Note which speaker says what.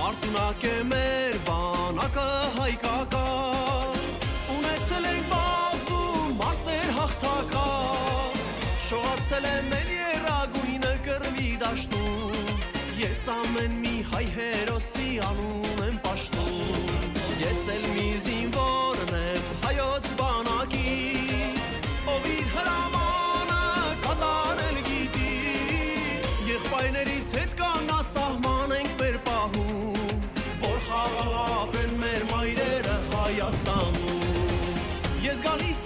Speaker 1: Մարտունակ է մեր բանակը հայկական, ունեցել ենք բազում մարտեր հաղթական, շողացել է մեր եռագույնը կռվի դաշտում, ես ամեն մի հայ հերոսի անուն եմ պաշտում, ես էլ մի զինվորն եմ հայոց բանակի, ով իր հրամանը կատարել գիտի, եղբայրներիս հետ կանասահման ենք մեր պահում, որ խաղաղ ապրեն մեր մայրերը Հայաստանում, ես գալիս